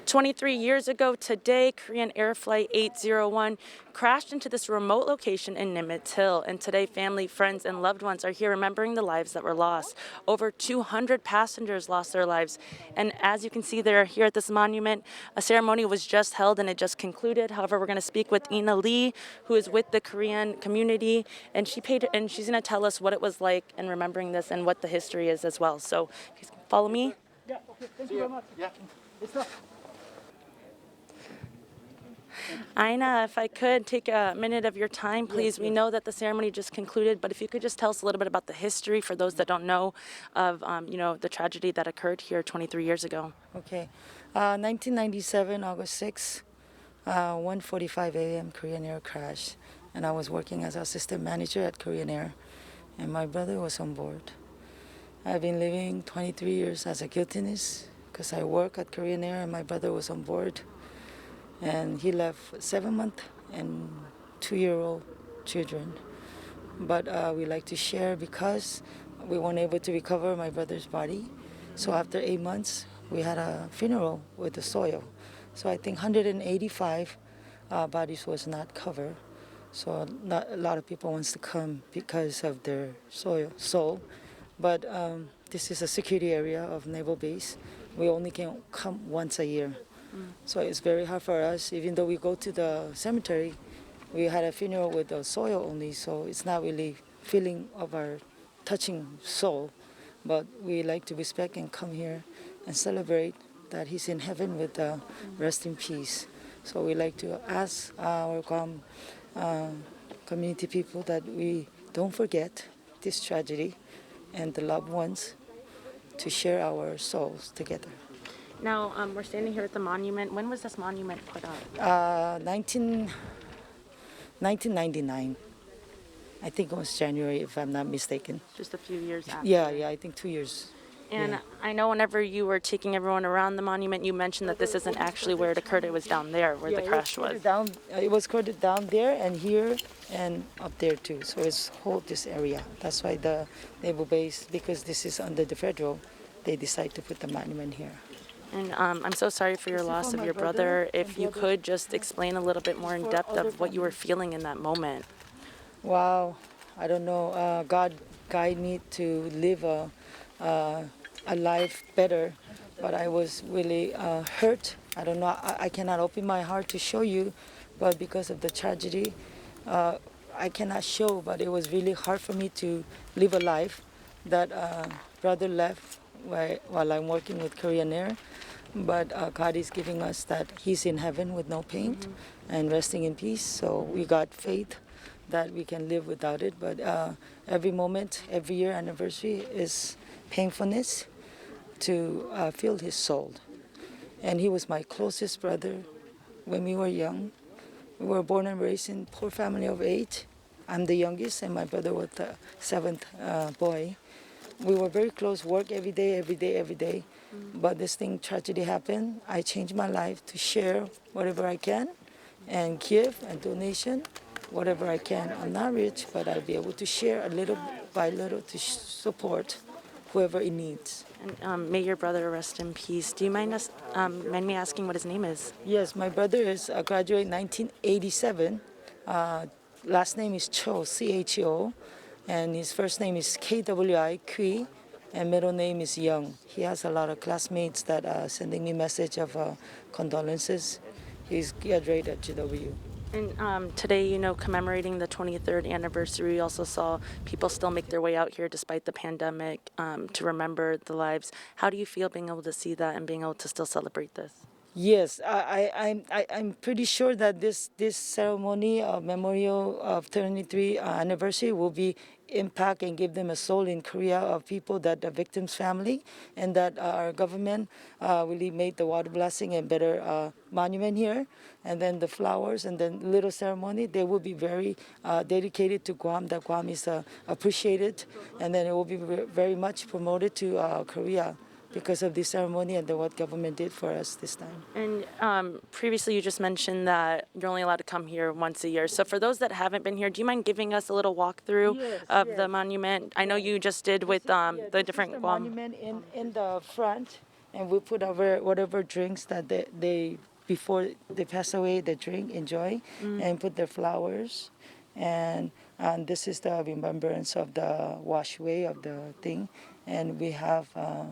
23 years ago today, Korean Air Flight 801 crashed into this remote location in Nimitz Hill. And today, family, friends, and loved ones are here remembering the lives that were lost. Over 200 passengers lost their lives. And as you can see, they're here at this monument. A ceremony was just held and it just concluded. However, we're going to speak with Ina Lee, who is with the Korean community, and she's going to tell us what it was like in remembering this and what the history is as well. So, follow me. Yeah, okay, thank you very much. Yeah. Ina, if I could take a minute of your time, please. We know that the ceremony just concluded, but if you could just tell us a little bit about the history for those that don't know of, the tragedy that occurred here 23 years ago. Okay. 1997, August 6, 1:45 a.m. Korean Air crash, and I was working as assistant manager at Korean Air, and my brother was on board. I've been living 23 years as a guiltiness because I work at Korean Air, and my brother was on board. And he left 7-month and 2-year-old children. But we like to share because we weren't able to recover my brother's body. So after 8 months, we had a funeral with the soil. So I think 185 bodies was not covered. So not a lot of people wants to come because of their soul. But this is a security area of naval base. We only can come once a year. So it's very hard for us. Even though we go to the cemetery, we had a funeral with the soil only, so it's not really feeling of our touching soul. But we like to respect and come here and celebrate that he's in heaven with rest in peace. So we like to ask our Guam community people that we don't forget this tragedy and the loved ones to share our souls together. Now, we're standing here at the monument. When was this monument put up? 1999. I think it was January, if I'm not mistaken. Just a few years after. Yeah, I think 2 years. And yeah. I know whenever you were taking everyone around the monument, you mentioned that this isn't actually where it occurred. It was down there where the crash was. It was recorded down there and here and up there too. So it's whole this area. That's why the naval base, because this is under the federal, they decide to put the monument here. And I'm so sorry for your loss of your brother. If you could just explain a little bit more in depth of what you were feeling in that moment. Wow, I don't know. God guide me to live a life better, but I was really hurt. I don't know. I cannot open my heart to show you, but because of the tragedy, I cannot show. But it was really hard for me to live a life that brother left while I'm working with Korean Air. But God is giving us that he's in heaven with no pain and resting in peace. So we got faith that we can live without it. But every moment, every year anniversary is painfulness to feel his soul. And he was my closest brother when we were young. We were born and raised in a poor family of 8. I'm the youngest, and my brother was the 7th boy. We were very close, work every day. But this tragedy happened. I changed my life to share whatever I can and give and donation, whatever I can. I'm not rich, but I'll be able to share a little by little to support whoever it needs. And may your brother rest in peace. Do you mind me asking what his name is? Yes, my brother is a graduate 1987. Last name is Cho, C-H-O. And his first name is K-W-I, Kui, and middle name is Young. He has a lot of classmates that are sending me message of condolences. He's graduated at GW. And today, commemorating the 23rd anniversary, we also saw people still make their way out here despite the pandemic to remember the lives. How do you feel being able to see that and being able to still celebrate this? Yes, I'm pretty sure that this ceremony of memorial of 23 anniversary will be impact and give them a soul in Korea of people that the victims' family, and that our government really made the water blessing and better monument here, and then the flowers and then little ceremony. They will be very dedicated to Guam. That Guam is appreciated, and then it will be very much promoted to Korea, because of this ceremony and what government did for us this time. And previously you just mentioned that you're only allowed to come here once a year. So for those that haven't been here, do you mind giving us a little walkthrough of the monument? I know you just did with the different Guam. Monument in the front, and we put over whatever drinks that they before they pass away, they drink, enjoy, and put their flowers. And this is the remembrance of the washway of the thing. And we have a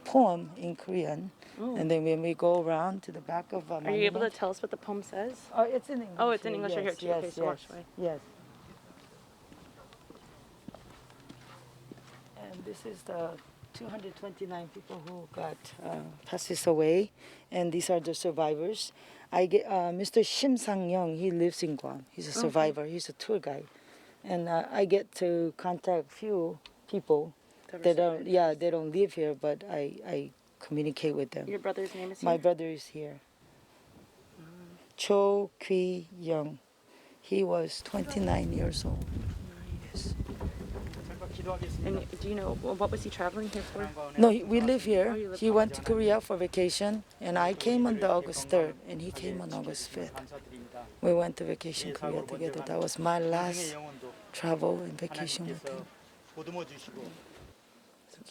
poem in Korean. And then when we go around to the back of Are you able to tell us what the poem says? Oh, it's in English. Oh, it's in English right here Yes, too. yes, Okay, so yes, wash away. yes. And this is the 229 people who got passes away, and these are the survivors. I get Mr. Shim Sang-young. He lives in Guam. He's a survivor. He's a tour guide, and I get to contact few people that don't. Yeah, they don't live here, but I communicate with them. Your brother's name is here? My brother is here. Cho Kui Young. He was 29 years old. Yes. And do you know, what was he traveling here for? No, we live here. you live He went to Korea for vacation, and I came on the August 3rd, and he came on August 5th. We went to vacation Korea together. That was my last travel and vacation with him.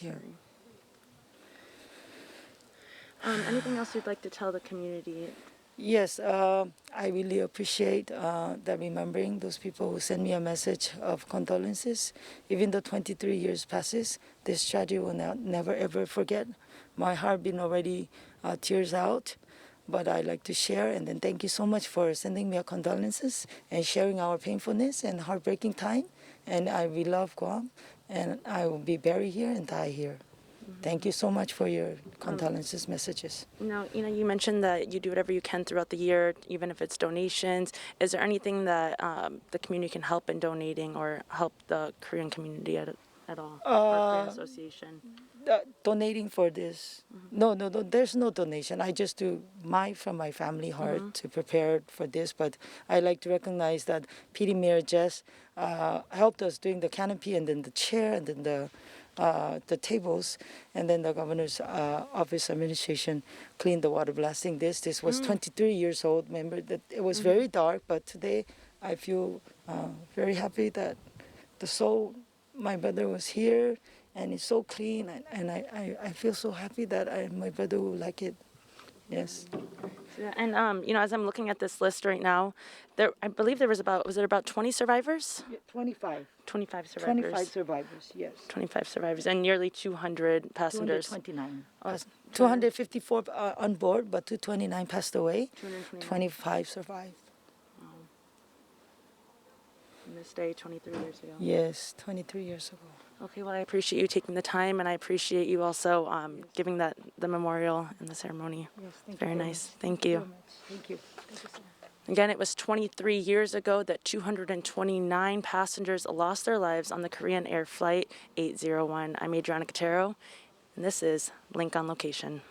Yeah. Anything else you'd like to tell the community? Yes, I really appreciate that remembering those people who send me a message of condolences. Even though 23 years passes, this tragedy will never ever forget. My heart been already tears out, but I like to share. And then thank you so much for sending me a condolences and sharing our painfulness and heartbreaking time. And we love Guam, and I will be buried here and die here. Thank you so much for your condolences messages. Now, you mentioned that you do whatever you can throughout the year, even if it's donations. Is there anything that the community can help in donating or help the Korean community at all? Or Korean Association? Donating for this? No, there's no donation. I just do from my family heart to prepare for this. But I like to recognize that PD Mayor Jess helped us doing the canopy and then the chair and then the tables, and then the governor's office administration cleaned the water blasting this. This was 23 years old. Remember that it was very dark, but today I feel very happy that my brother was here, and it's so clean, and I feel so happy that my brother will like it. Yes. Yeah, and as I'm looking at this list right now, I believe there was about 20 survivors? 25. 25 survivors. 25 survivors, yes. 25 survivors and nearly 200 passengers. 229. 254 on board, but 229 passed away. 25 survived. And this day, 23 years ago. Yes, 23 years ago. Okay, well, I appreciate you taking the time, and I appreciate you also giving the memorial and the ceremony. Yes, thank Very you. nice. Thank you. Very much. Thank you. Thank you so much. Again, it was 23 years ago that 229 passengers lost their lives on the Korean Air Flight 801. I'm Adriana Cotero, and this is Link on Location.